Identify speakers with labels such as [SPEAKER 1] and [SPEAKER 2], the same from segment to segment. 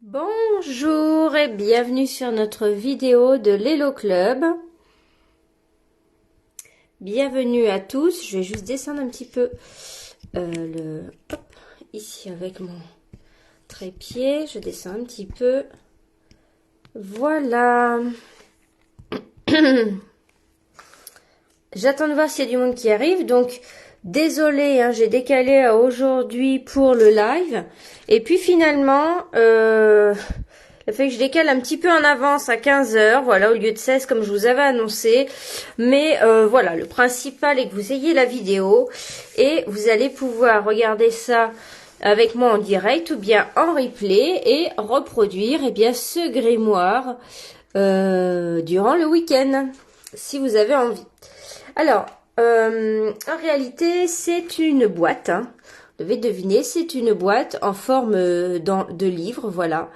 [SPEAKER 1] Bonjour et bienvenue sur notre vidéo de l'Hello Club. Bienvenue à tous. Je vais juste descendre un petit peu hop, ici avec mon trépied. Je descends un petit peu. Voilà. J'attends de voir s'il y a du monde qui arrive. Donc, désolée, hein, j'ai décalé à aujourd'hui pour le live. Et puis finalement, le fait que je décale un petit peu en avance à 15 h, voilà, au lieu de 16 comme je vous avais annoncé. Mais voilà, le principal est que vous ayez la vidéo et vous allez pouvoir regarder ça avec moi en direct ou bien en replay et reproduire ce grimoire durant le week-end, si vous avez envie. Alors, en réalité, c'est une boîte, hein. Vous devez deviner, c'est une boîte en forme de livre, voilà.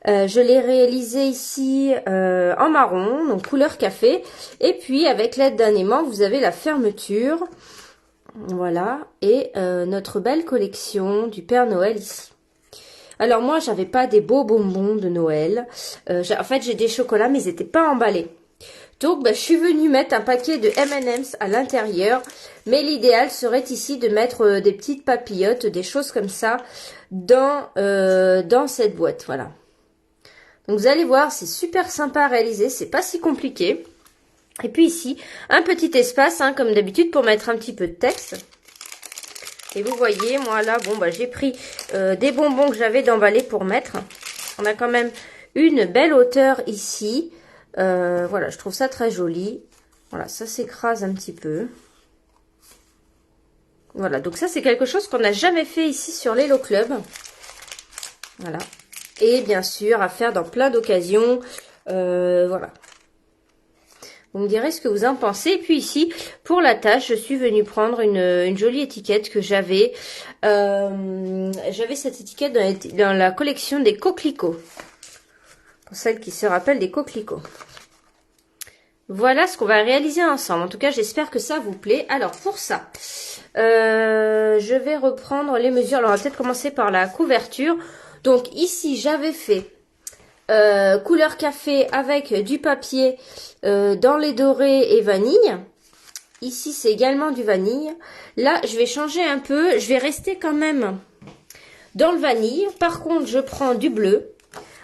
[SPEAKER 1] Je l'ai réalisé ici en marron, donc couleur café. Et puis, avec l'aide d'un aimant, vous avez la fermeture. Voilà. Et notre belle collection du Père Noël ici. Alors moi, j'avais pas des beaux bonbons de Noël. En fait, j'ai des chocolats, mais ils n'étaient pas emballés. Donc, je suis venue mettre un paquet de M&M's à l'intérieur. Mais l'idéal serait ici de mettre des petites papillotes, des choses comme ça, dans cette boîte. Voilà. Donc, vous allez voir, c'est super sympa à réaliser. C'est pas si compliqué. Et puis ici, un petit espace, hein, comme d'habitude, pour mettre un petit peu de texte. Et vous voyez, moi là, j'ai pris des bonbons que j'avais d'emballer pour mettre. On a quand même une belle hauteur ici. Voilà, je trouve ça très joli. Voilà, ça s'écrase un petit peu. Voilà, donc ça c'est quelque chose qu'on n'a jamais fait ici sur l'Hello Club. Voilà. Et bien sûr, à faire dans plein d'occasions. Voilà. Vous me direz ce que vous en pensez. Et puis ici, pour la tâche, je suis venue prendre une jolie étiquette que j'avais. J'avais cette étiquette dans la collection des coquelicots. Pour celles qui se rappellent des coquelicots. Voilà ce qu'on va réaliser ensemble. En tout cas, j'espère que ça vous plaît. Alors, pour ça, je vais reprendre les mesures. Alors, on va peut-être commencer par la couverture. Donc, ici, j'avais fait couleur café avec du papier dans les dorés et vanille. Ici, c'est également du vanille. Là, je vais changer un peu. Je vais rester quand même dans le vanille. Par contre, je prends du bleu.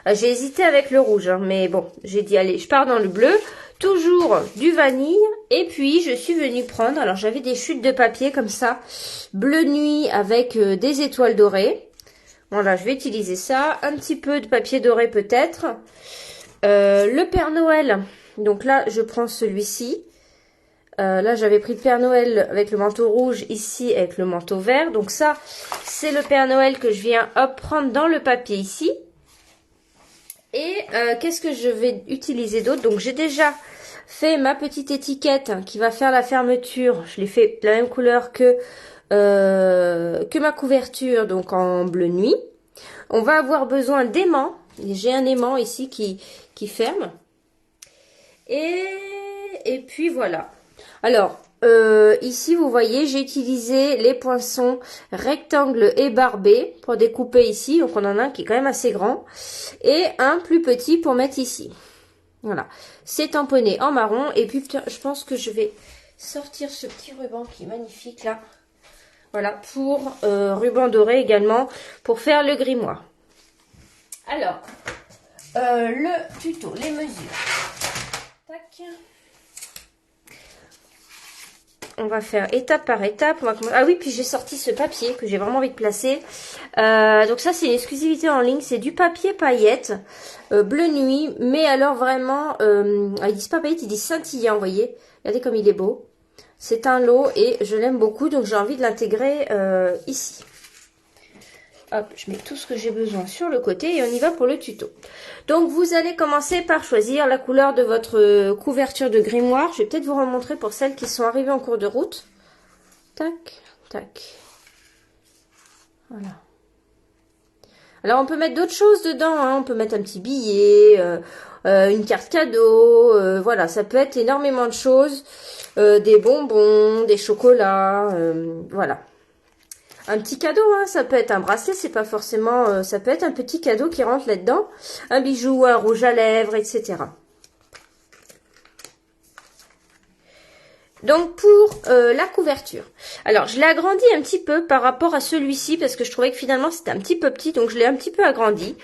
[SPEAKER 1] J'ai hésité avec le rouge, hein, mais bon, j'ai dit, allez, je pars dans le bleu. Toujours du vanille. Et puis, je suis venue prendre, alors j'avais des chutes de papier comme ça, bleu nuit avec des étoiles dorées. Voilà, je vais utiliser ça. Un petit peu de papier doré peut-être. Le Père Noël. Donc là, je prends celui-ci. Là, j'avais pris le Père Noël avec le manteau rouge, ici avec le manteau vert. Donc ça, c'est le Père Noël que je viens prendre dans le papier ici. Et qu'est-ce que je vais utiliser d'autre? Donc j'ai déjà fait ma petite étiquette qui va faire la fermeture. Je l'ai fait de la même couleur que ma couverture, donc en bleu nuit. On va avoir besoin d'aimants. J'ai un aimant ici qui ferme. Et puis voilà. Alors, ici, vous voyez, j'ai utilisé les poinçons rectangles et barbés pour découper ici. Donc, on en a un qui est quand même assez grand. Et un plus petit pour mettre ici. Voilà. C'est tamponné en marron. Et puis, je pense que je vais sortir ce petit ruban qui est magnifique là. Voilà, pour ruban doré également, pour faire le grimoire. Alors, le tuto, les mesures. Tac. On va faire étape par étape. Ah oui, puis j'ai sorti ce papier que j'ai vraiment envie de placer. Donc ça, c'est une exclusivité en ligne. C'est du papier paillettes, bleu nuit. Mais alors vraiment, ils disent pas paillettes, ils disent scintillant, vous voyez. Regardez comme il est beau. C'est un lot et je l'aime beaucoup. Donc j'ai envie de l'intégrer ici. Hop, je mets tout ce que j'ai besoin sur le côté et on y va pour le tuto. Donc, vous allez commencer par choisir la couleur de votre couverture de grimoire. Je vais peut-être vous remontrer pour celles qui sont arrivées en cours de route. Tac, tac. Voilà. Alors, on peut mettre d'autres choses dedans, hein. On peut mettre un petit billet, une carte cadeau. Voilà, ça peut être énormément de choses. Des bonbons, des chocolats, voilà. un petit cadeau, hein. Ça peut être un bracelet, c'est pas forcément... ça peut être un petit cadeau qui rentre là-dedans. Un bijou, un rouge à lèvres, etc. Donc pour la couverture, alors je l'ai agrandi un petit peu par rapport à celui-ci parce que je trouvais que finalement c'était un petit peu petit, donc je l'ai un petit peu agrandi.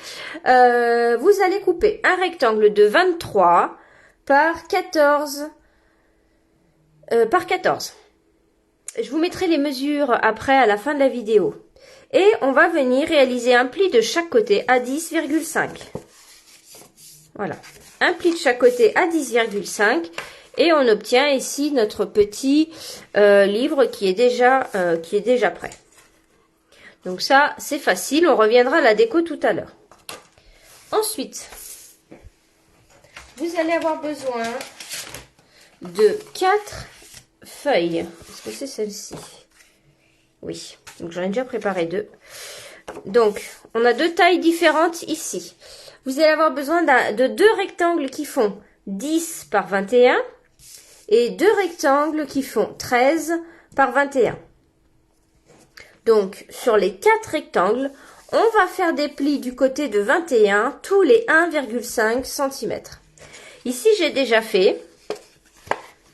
[SPEAKER 1] Vous allez couper un rectangle de 23 par 14 par 14. Je vous mettrai les mesures après à la fin de la vidéo. Et on va venir réaliser un pli de chaque côté à 10,5. Voilà, un pli de chaque côté à 10,5. Et on obtient ici notre petit livre qui est déjà prêt. Donc ça, c'est facile. On reviendra à la déco tout à l'heure. Ensuite, vous allez avoir besoin de 4 feuilles. Est-ce que c'est celle-ci? Oui. Donc j'en ai déjà préparé 2. Donc, on a 2 tailles différentes ici. Vous allez avoir besoin de 2 rectangles qui font 10 par 21. Et 2 rectangles qui font 13 par 21. Donc, sur les 4 rectangles, on va faire des plis du côté de 21 tous les 1,5 cm. Ici, j'ai déjà fait,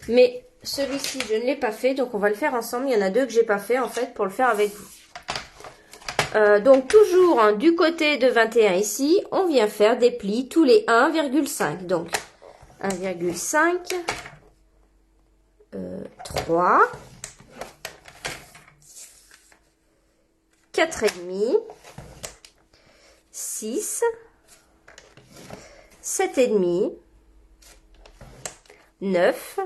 [SPEAKER 1] mais celui-ci, je ne l'ai pas fait, donc on va le faire ensemble. Il y en a 2 que j'ai pas fait, en fait, pour le faire avec vous. Donc, toujours hein, du côté de 21 ici, on vient faire des plis tous les 1,5. Donc, 1,5... 3, 4 et demi, 6, 7 et demi, 9,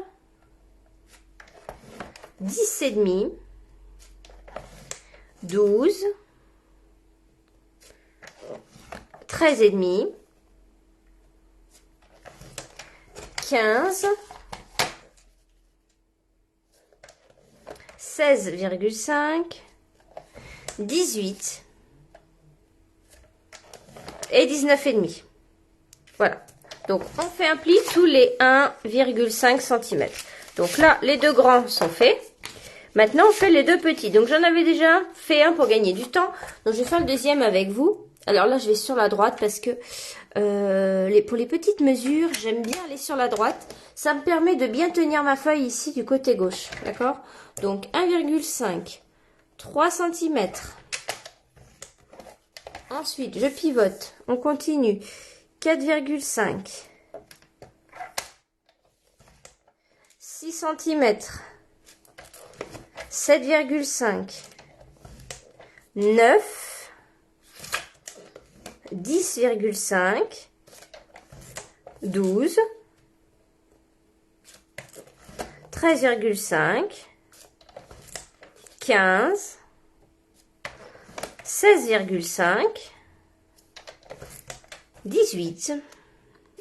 [SPEAKER 1] 10 et demi, 12, 13 et demi, 15, 16,5, 18 et 19 et demi. Voilà. Donc, on fait un pli tous les 1,5 cm. Donc là, les 2 grands sont faits. Maintenant, on fait les 2 petits. Donc, j'en avais déjà fait un pour gagner du temps. Donc, je vais faire le deuxième avec vous. Alors là, je vais sur la droite parce que pour les petites mesures, j'aime bien aller sur la droite. Ça me permet de bien tenir ma feuille ici du côté gauche. D'accord? Donc 1,5, 3 cm. Ensuite, je pivote. On continue. 4,5. 6 cm. 7,5. 9. 10,5. 12. 13,5. 15, 16,5, 18.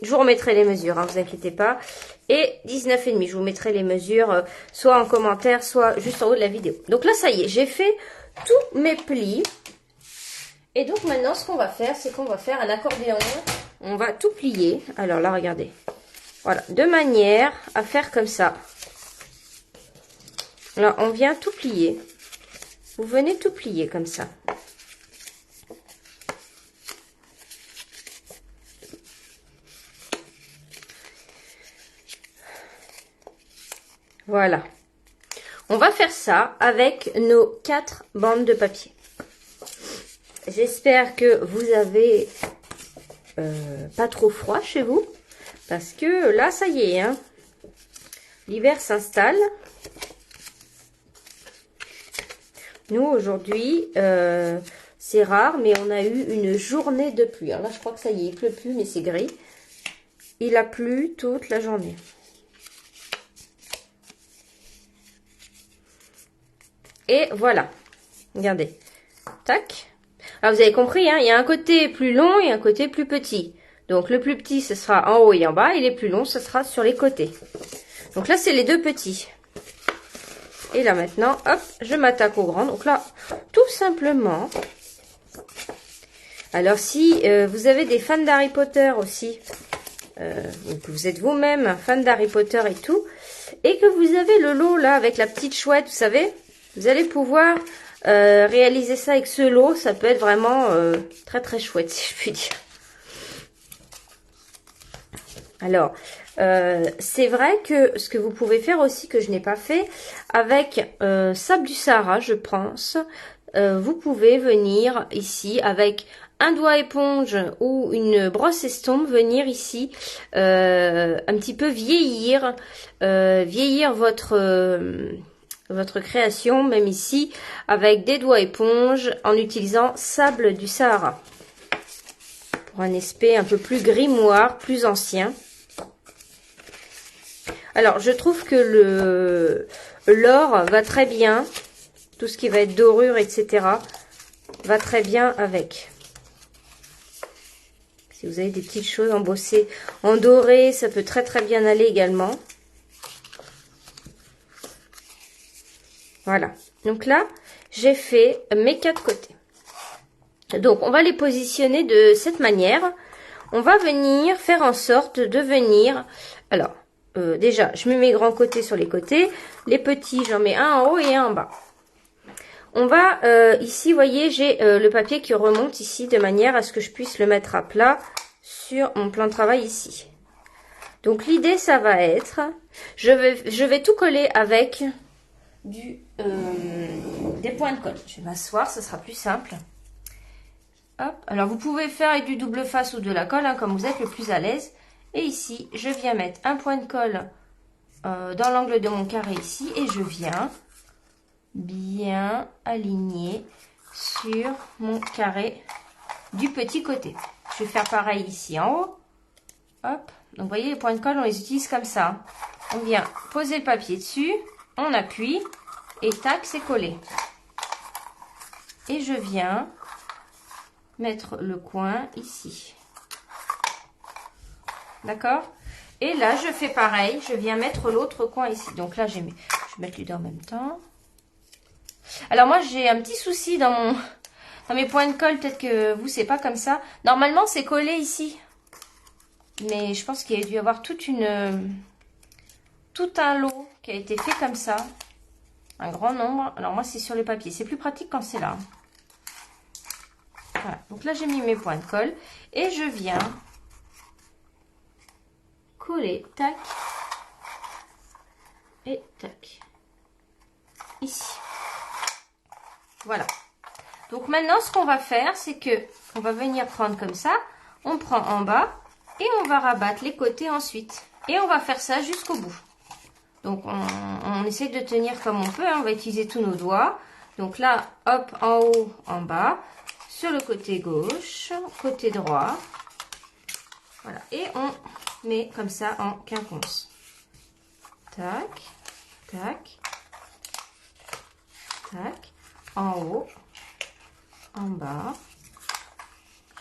[SPEAKER 1] Je vous remettrai les mesures, hein, vous inquiétez pas. Et 19,5. Je vous mettrai les mesures soit en commentaire, soit juste en haut de la vidéo. Donc là, ça y est, j'ai fait tous mes plis. Et donc maintenant, ce qu'on va faire, c'est qu'on va faire un accordéon. On va tout plier. Alors là, regardez. Voilà, de manière à faire comme ça. Alors, on vient tout plier. Vous venez tout plier comme ça. Voilà. On va faire ça avec nos 4 bandes de papier. J'espère que vous avez pas trop froid chez vous. Parce que là, ça y est, hein, l'hiver s'installe. Nous, aujourd'hui, c'est rare, mais on a eu une journée de pluie. Alors là, je crois que ça y est, il pleut plus, mais c'est gris. Il a plu toute la journée. Et voilà. Regardez. Tac. Alors, vous avez compris, hein, il y a un côté plus long et un côté plus petit. Donc, le plus petit, ce sera en haut et en bas. Et les plus longs, ce sera sur les côtés. Donc là, c'est les 2 petits. Et là maintenant, hop, je m'attaque au grand. Donc là, tout simplement. Alors si vous avez des fans d'Harry Potter aussi, que vous êtes vous-même fan d'Harry Potter et tout, et que vous avez le lot là avec la petite chouette, vous savez, vous allez pouvoir réaliser ça avec ce lot, ça peut être vraiment très très chouette, si je puis dire. Alors, c'est vrai que ce que vous pouvez faire aussi, que je n'ai pas fait, avec sable du Sahara, je pense, vous pouvez venir ici avec un doigt éponge ou une brosse estompe, venir ici un petit peu vieillir, vieillir votre création, même ici, avec des doigts éponge en utilisant sable du Sahara. Pour un aspect un peu plus grimoire, plus ancien. Alors, je trouve que l'or va très bien. Tout ce qui va être dorure, etc. va très bien avec. Si vous avez des petites choses embossées en doré, ça peut très très bien aller également. Voilà. Donc là, j'ai fait mes 4 côtés. Donc, on va les positionner de cette manière. On va venir faire en sorte de venir... Alors, déjà, je mets mes grands côtés sur les côtés. Les petits, j'en mets un en haut et un en bas. On va, ici, vous voyez, j'ai le papier qui remonte ici de manière à ce que je puisse le mettre à plat sur mon plan de travail ici. Donc, l'idée, ça va être, je vais tout coller avec des points de colle. Je vais m'asseoir, ce sera plus simple. Hop. Alors, vous pouvez faire avec du double face ou de la colle, hein, comme vous êtes le plus à l'aise. Et ici, je viens mettre un point de colle dans l'angle de mon carré ici et je viens bien aligné sur mon carré du petit côté. Je vais faire pareil ici en haut. Hop. Donc, vous voyez, les points de colle, on les utilise comme ça. On vient poser le papier dessus, on appuie et tac, c'est collé. Et je viens mettre le coin ici. D'accord? Et là, je fais pareil. Je viens mettre l'autre coin ici. Donc là, je vais mettre les deux en même temps. Alors moi, j'ai un petit souci dans mes points de colle. Peut-être que vous, c'est pas comme ça. Normalement, c'est collé ici. Mais je pense qu'il y a dû y avoir tout un lot qui a été fait comme ça. Un grand nombre. Alors moi, c'est sur le papier. C'est plus pratique quand c'est là. Voilà. Donc là, j'ai mis mes points de colle. Et je viens coller. Tac. Et tac. Ici. Voilà. Donc maintenant, ce qu'on va faire, c'est que on va venir prendre comme ça. On prend en bas et on va rabattre les côtés ensuite. Et on va faire ça jusqu'au bout. Donc, on essaie de tenir comme on peut. Hein. On va utiliser tous nos doigts. Donc là, hop, en haut, en bas. Sur le côté gauche, côté droit. Voilà. Et on met comme ça en quinconce. Tac, tac, tac. En haut, en bas.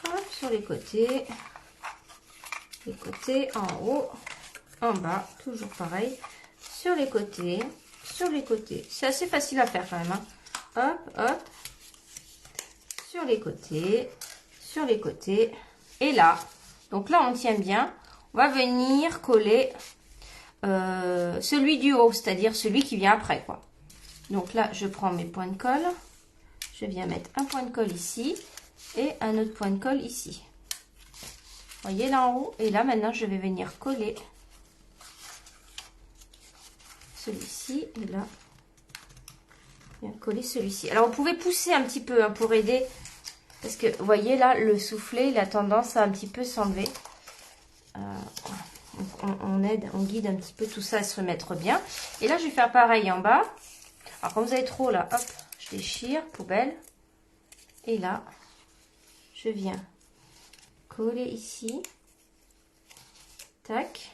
[SPEAKER 1] Hop, sur les côtés, en haut, en bas. Toujours pareil. Sur les côtés, sur les côtés. C'est assez facile à faire quand même. Hein. Hop, hop. Sur les côtés, et là, donc là on tient bien, on va venir coller celui du haut, c'est-à-dire celui qui vient après, quoi. Donc là, je prends mes points de colle, je viens mettre un point de colle ici, et un autre point de colle ici. Vous voyez là en haut, et là maintenant je vais venir coller celui-ci, et là, bien coller celui-ci. Alors, vous pouvez pousser un petit peu hein, pour aider. Parce que, vous voyez là, le soufflet, il a tendance à un petit peu s'enlever. On aide, on guide un petit peu tout ça à se remettre bien. Et là, je vais faire pareil en bas. Alors, quand vous avez trop là, hop, je déchire, poubelle. Et là, je viens coller ici. Tac.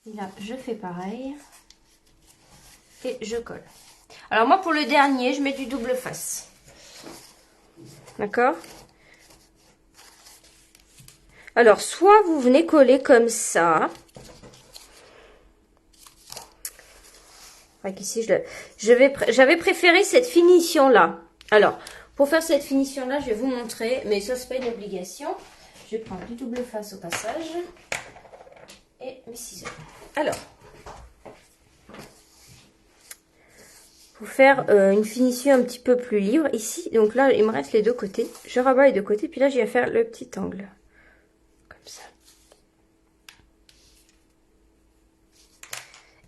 [SPEAKER 1] Et là, je fais pareil. Et je colle. Alors moi, pour le dernier, je mets du double face. D'accord? Alors, soit vous venez coller comme ça. Ici, j'avais préféré cette finition-là. Alors, pour faire cette finition-là, je vais vous montrer. Mais ça, c'est pas une obligation. Je vais prendre du double face au passage. Et mes ciseaux. Alors, pour faire une finition un petit peu plus libre. Ici, donc là, il me reste les deux côtés. Je rabats les deux côtés, puis là, je viens faire le petit angle. Comme ça.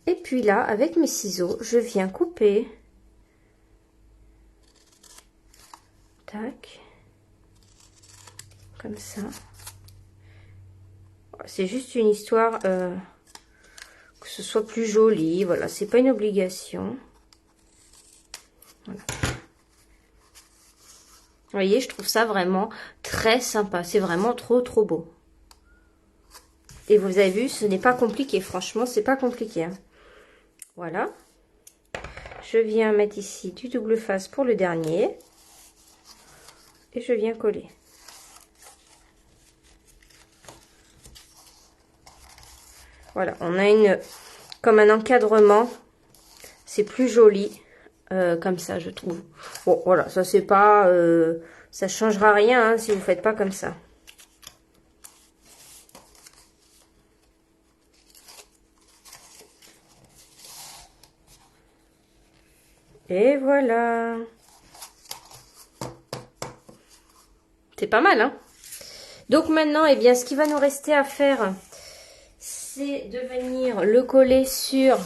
[SPEAKER 1] Et puis là, avec mes ciseaux, je viens couper. Tac. Comme ça. C'est juste une histoire que ce soit plus joli. Voilà, c'est pas une obligation. Voilà. Vous voyez, je trouve ça vraiment très sympa. C'est vraiment trop beau. Et vous avez vu, ce n'est pas compliqué. Franchement, c'est pas compliqué. Hein. Voilà. Je viens mettre ici du double face pour le dernier. Et je viens coller. Voilà, on a comme un encadrement. C'est plus joli. Comme ça, je trouve. Bon, voilà, ça c'est pas... ça changera rien hein, si vous faites pas comme ça. Et voilà. C'est pas mal, hein? Donc maintenant, eh bien, ce qui va nous rester à faire, c'est de venir le coller sur...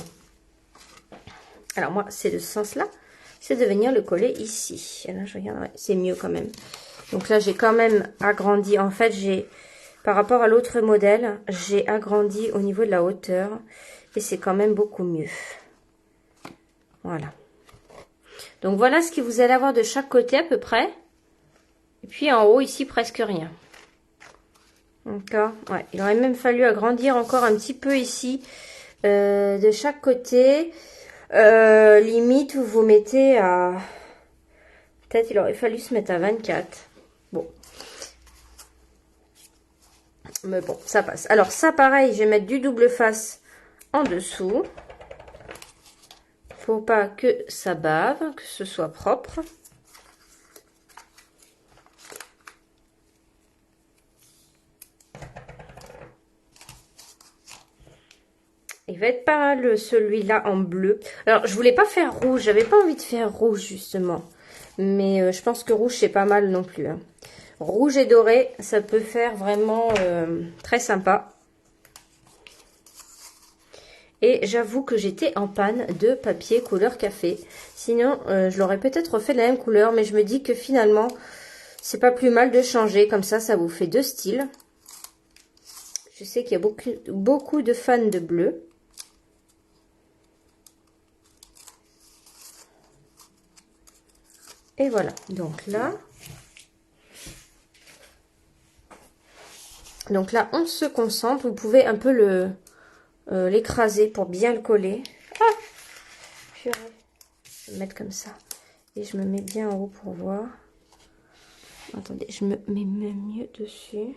[SPEAKER 1] Alors moi, c'est de ce sens-là. C'est de venir le coller ici. Et là, je regarde, ouais, c'est mieux quand même. Donc là, j'ai quand même agrandi. En fait, par rapport à l'autre modèle, j'ai agrandi au niveau de la hauteur. Et c'est quand même beaucoup mieux. Voilà. Donc voilà ce que vous allez avoir de chaque côté à peu près. Et puis en haut, ici, presque rien. D'accord. Ouais, il aurait même fallu agrandir encore un petit peu ici de chaque côté. Limite, vous mettez à... Peut-être il aurait fallu se mettre à 24. Bon. Mais bon, ça passe. Alors ça, pareil, je vais mettre du double face en dessous. Faut pas que ça bave, que ce soit propre. Il va être pas mal celui-là en bleu. Alors, je voulais pas faire rouge. J'avais pas envie de faire rouge, justement. Mais je pense que rouge, c'est pas mal non plus. Hein. Rouge et doré, ça peut faire vraiment très sympa. Et j'avoue que j'étais en panne de papier couleur café. Sinon, je l'aurais peut-être refait de la même couleur. Mais je me dis que finalement, c'est pas plus mal de changer. Comme ça vous fait deux styles. Je sais qu'il y a beaucoup de fans de bleu. Et voilà, donc là, on se concentre. Vous pouvez un peu l'écraser pour bien le coller. Ah, je vais le mettre comme ça. Et je me mets bien en haut pour voir. Attendez, je me mets même mieux dessus.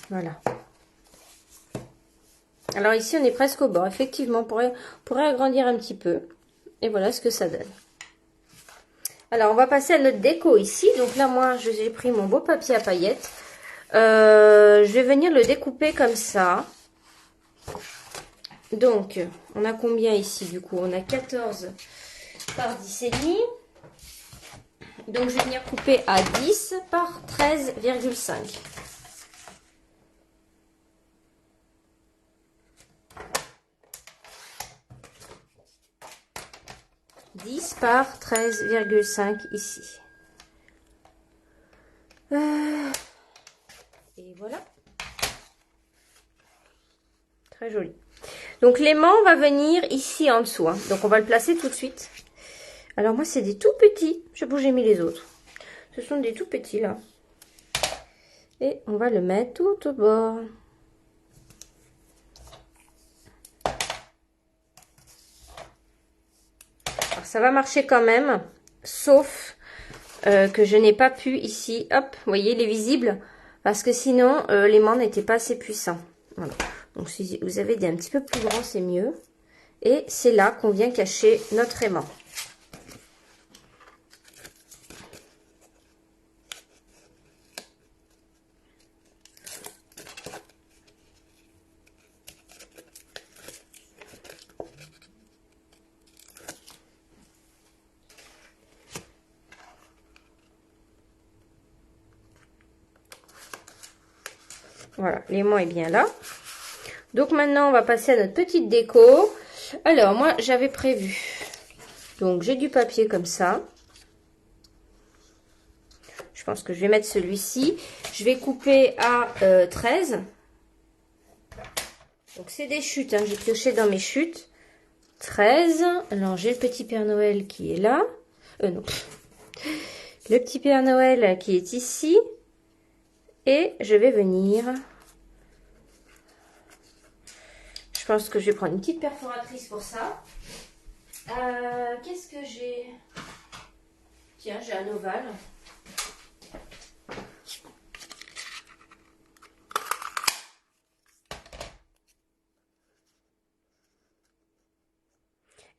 [SPEAKER 1] Voilà. Alors ici, on est presque au bord. Effectivement, on pourrait agrandir un petit peu. Et voilà ce que ça donne. Alors, on va passer à notre déco ici. Donc là, moi, j'ai pris mon beau papier à paillettes. Je vais venir le découper comme ça. Donc, on a combien ici du coup? On a 14 par 10,5. Donc, je vais venir couper à 10 par 13,5. 10 par 13,5 ici. Et voilà. Très joli. Donc l'aimant va venir ici en dessous. Hein. Donc on va le placer tout de suite. Alors moi c'est des tout petits. Je sais pas où j'ai mis les autres. Ce sont des tout petits là. Et on va le mettre tout au bord. Alors ça va marcher quand même. Sauf que je n'ai pas pu ici. Hop, vous voyez, il est visible. Parce que sinon l'aimant n'était pas assez puissant. Voilà. Donc si vous avez des un petit peu plus grands, c'est mieux. Et c'est là qu'on vient cacher notre aimant. Voilà, l'aimant est bien là. Donc maintenant, on va passer à notre petite déco. Alors, moi, j'avais prévu. Donc, j'ai du papier comme ça. Je pense que je vais mettre celui-ci. Je vais couper à 13. Donc, c'est des chutes. Hein. J'ai pioché dans mes chutes. 13. Alors, j'ai le petit Père Noël qui est là. Non. Le petit Père Noël qui est ici. Et je vais venir... Je pense que je vais prendre une petite perforatrice pour ça. Qu'est-ce que j'ai? Tiens, j'ai un ovale.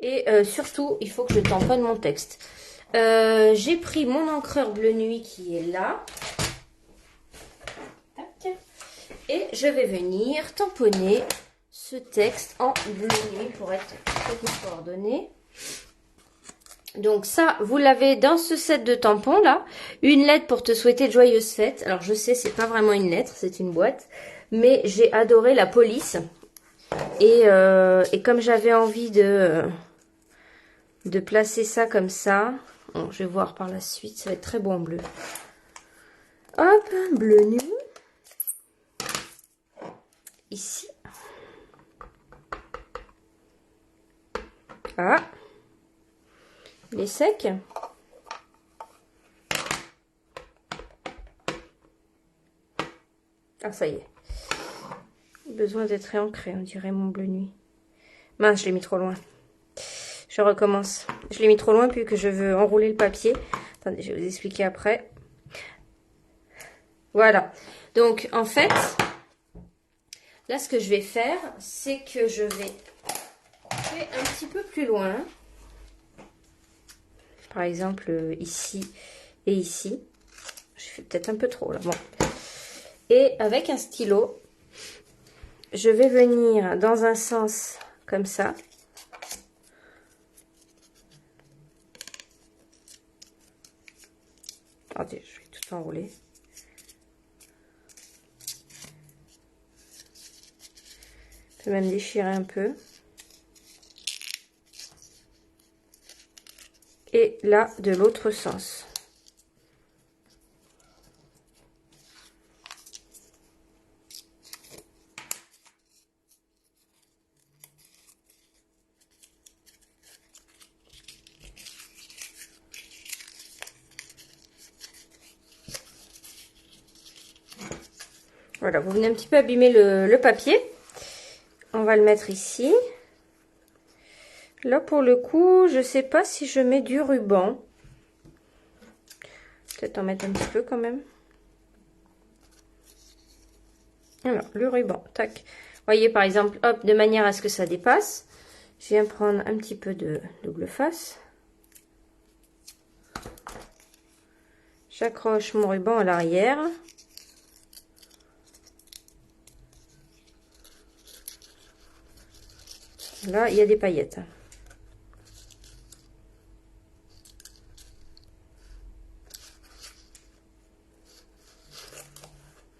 [SPEAKER 1] Et surtout, il faut que je tamponne mon texte. J'ai pris mon encreur bleu nuit qui est là. Tac. Et je vais venir tamponner ce texte en bleu nuit pour être très coordonné. Donc ça, vous l'avez dans ce set de tampons là. Une lettre pour te souhaiter de joyeuses fêtes. Alors je sais, c'est pas vraiment une lettre, c'est une boîte. Mais j'ai adoré la police. Et comme j'avais envie de placer ça comme ça. Bon, je vais voir par la suite, ça va être très beau en bleu. Hop, bleu nuit. Ici. Ah. Il est sec. Ah, ça y est. Besoin d'être réancré, on dirait mon bleu nuit. Mince, je l'ai mis trop loin. Je recommence. Je l'ai mis trop loin puisque je veux enrouler le papier. Attendez, je vais vous expliquer après. Voilà. Donc, en fait, là, ce que je vais faire, c'est que je vais aller un petit peu plus loin. Par exemple, ici et ici. Je fais peut-être un peu trop, là. Bon. Et avec un stylo, je vais venir dans un sens comme ça. Attendez, je vais tout enrouler. Je peux même déchirer un peu. Et là, de l'autre sens. Voilà, vous venez un petit peu abîmer le papier. On va le mettre ici. Là, pour le coup, je sais pas si je mets du ruban. Peut-être en mettre un petit peu quand même. Alors, le ruban, tac. Vous voyez, par exemple, hop, de manière à ce que ça dépasse. Je viens prendre un petit peu de double face. J'accroche mon ruban à l'arrière. Là, il y a des paillettes.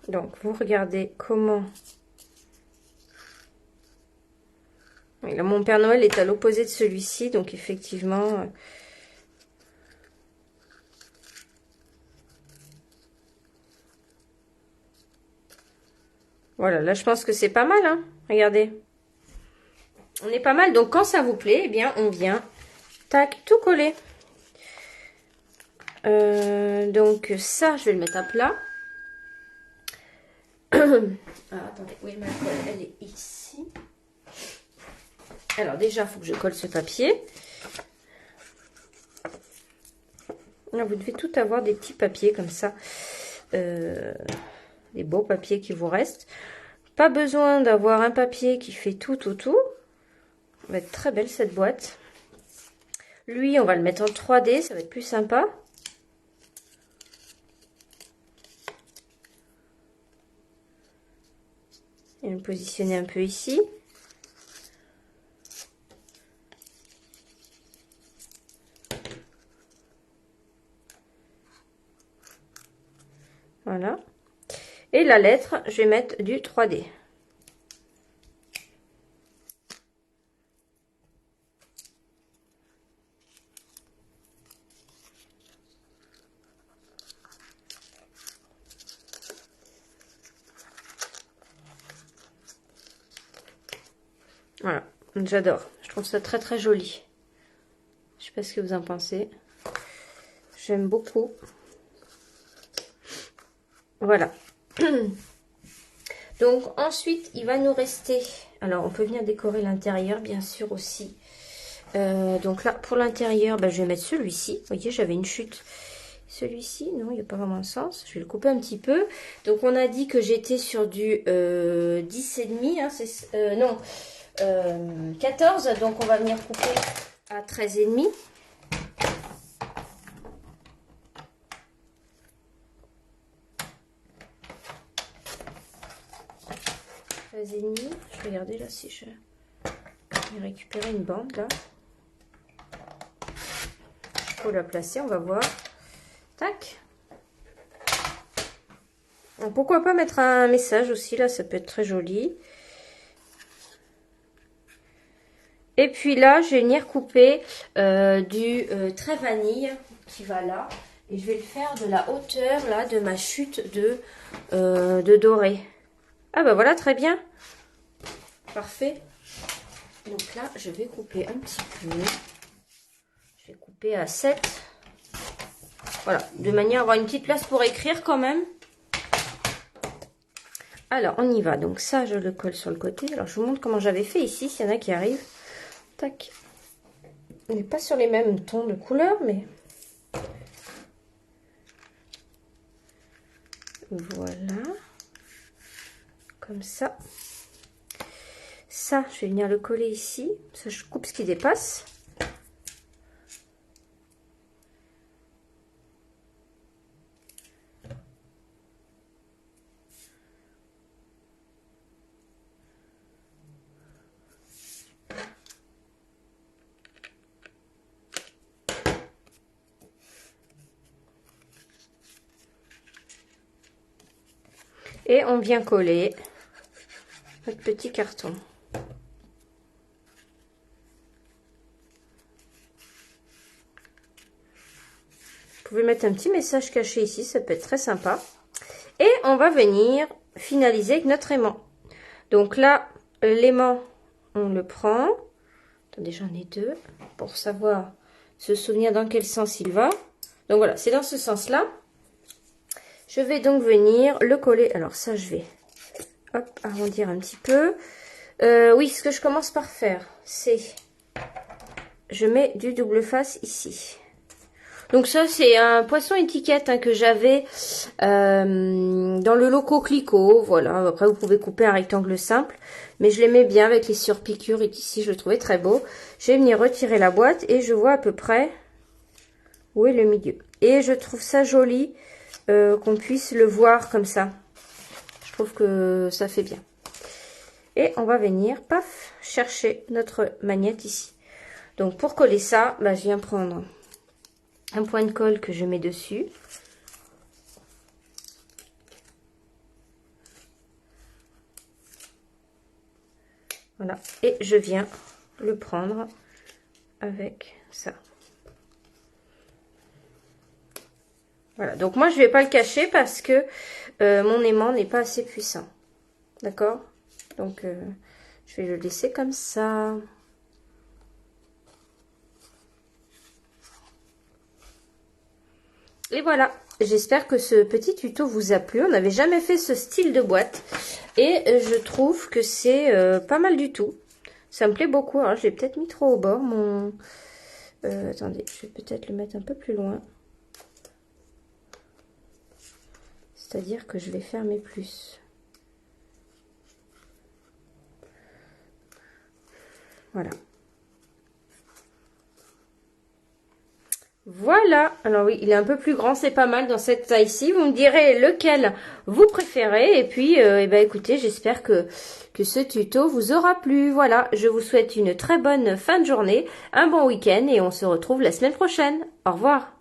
[SPEAKER 1] Donc, vous regardez comment... Et là, mon Père Noël est à l'opposé de celui-ci, donc effectivement... Voilà, là, je pense que c'est pas mal, hein. Regardez. On est pas mal, donc quand ça vous plaît, eh bien, on vient, tac, tout coller. Donc, ça, je vais le mettre à plat. Ah, attendez, oui, ma colle, elle est ici. Alors, déjà, il faut que je colle ce papier. Là, vous devez tout avoir des petits papiers comme ça. Des beaux papiers qui vous restent. Pas besoin d'avoir un papier qui fait tout. Ça va être très belle cette boîte. Lui, on va le mettre en 3D, ça va être plus sympa. Et le positionner un peu ici. Voilà. Et la lettre, je vais mettre du 3D. Voilà, j'adore. Je trouve ça très très joli. Je sais pas ce que vous en pensez. J'aime beaucoup. Voilà. Donc ensuite, il va nous rester... Alors, on peut venir décorer l'intérieur, bien sûr, aussi. Donc là, pour l'intérieur, je vais mettre celui-ci. Vous voyez, j'avais une chute. Celui-ci, non, il n'y a pas vraiment de sens. Je vais le couper un petit peu. Donc, on a dit que j'étais sur du 10,5. Hein, non, 14. Donc, on va venir couper à 13,5. 13,5. Je vais regarder là si je vais récupérer une bande là. Il faut la placer, on va voir. Tac. Donc, pourquoi pas mettre un message aussi là, ça peut être très joli. Et puis là, je vais venir couper du trait vanille qui va là. Et je vais le faire de la hauteur là de ma chute de doré. Ah bah voilà, très bien. Parfait. Donc là, je vais couper un petit peu. Je vais couper à 7. Voilà, de manière à avoir une petite place pour écrire quand même. Alors, on y va. Donc ça, je le colle sur le côté. Alors, je vous montre comment j'avais fait ici, s'il y en a qui arrivent. Tac. On n'est pas sur les mêmes tons de couleurs, mais... Voilà. Comme ça. Ça, je vais venir le coller ici. Ça, je coupe ce qui dépasse. Et on vient coller notre petit carton. Vous pouvez mettre un petit message caché ici, ça peut être très sympa. Et on va venir finaliser avec notre aimant. Donc là, l'aimant, on le prend. Attendez, j'en ai deux pour savoir, se souvenir dans quel sens il va. Donc voilà, c'est dans ce sens-là. Je vais donc venir le coller. Alors ça, je vais hop, arrondir un petit peu. Oui, ce que je commence par faire, c'est... Je mets du double face ici. Donc ça, c'est un poisson étiquette hein, que j'avais dans le lot coquelicot. Voilà, après vous pouvez couper un rectangle simple. Mais je l'aimais bien avec les surpiqûres et ici, je le trouvais très beau. Je vais venir retirer la boîte et je vois à peu près où est le milieu. Et je trouve ça joli qu'on puisse le voir comme ça. Je trouve que ça fait bien. Et on va venir, paf, chercher notre magnète ici. Donc pour coller ça, je viens prendre un point de colle que je mets dessus. Voilà. Et je viens le prendre avec ça. Voilà. Donc moi, je vais pas le cacher parce que mon aimant n'est pas assez puissant. D'accord? Donc, je vais le laisser comme ça. Et voilà, j'espère que ce petit tuto vous a plu. On n'avait jamais fait ce style de boîte. Et je trouve que c'est pas mal du tout. Ça me plaît beaucoup. Alors, je l'ai peut-être mis trop au bord. Attendez, je vais peut-être le mettre un peu plus loin. C'est-à-dire que je vais fermer plus. Voilà. Voilà, alors oui, il est un peu plus grand, c'est pas mal dans cette taille-ci. Vous me direz lequel vous préférez. Et puis, écoutez, j'espère que ce tuto vous aura plu. Voilà, je vous souhaite une très bonne fin de journée, un bon week-end et on se retrouve la semaine prochaine. Au revoir.